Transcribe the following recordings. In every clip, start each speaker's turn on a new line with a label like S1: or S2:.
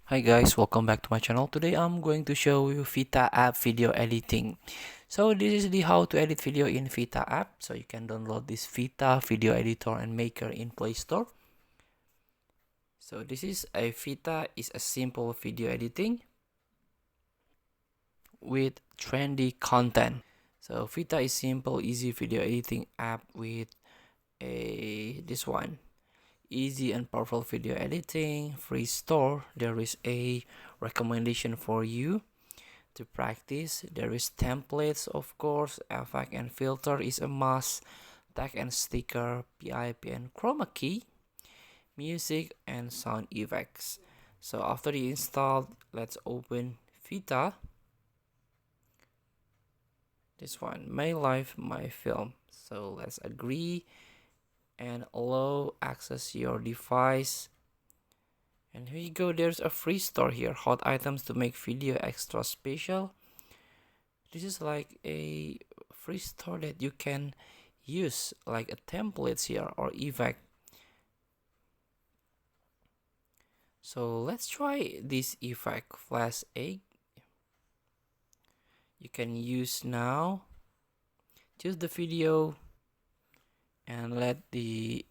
S1: Hi guys, welcome back to my channel. Today I'm going to show you Vita app video editing. So this is the how to edit video in Vita app. So you can download this Vita video editor and maker in Play Store. So this is a Vita is a simple video editing with trendy content. So Vita is simple, easy video editing app with this one. Easy and powerful video editing, free store. There is a recommendation for you to practice. There is templates, of course, effect and filter is a must, tag and sticker, PIP and chroma key, music and sound effects. So after you installed, let's open Vita. This one, my life, my film. So let's agree and allow access your device. And here you go, there's a free store here, hot items to make video extra special. This is like a free store that you can use like a templates here or effect. So let's try this effect, flash egg. You can use now. Choose the video and let the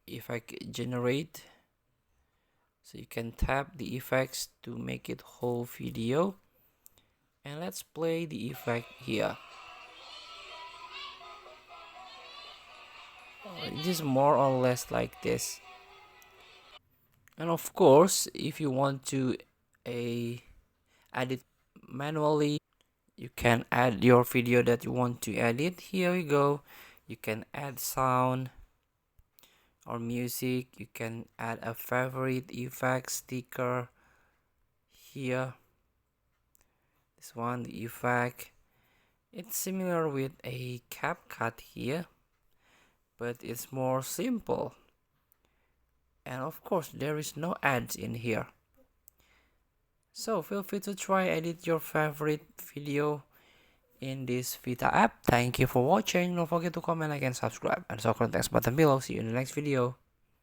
S1: effect generate. So you can tap the effects to make it whole video. And let's play the effect here. It is more or less like this. And of course, if you want to edit manually, you can add your video that you want to edit. Here we go. You can add sound or music. You can add a favorite effect sticker here. This one, the effect. It's similar with a CapCut here, but it's more simple. And of course, there is no ads in here. So feel free to try edit your favorite video in this Vita app. Thank you for watching. Don't forget to comment, like, and subscribe. And so context button below. See you in the next video.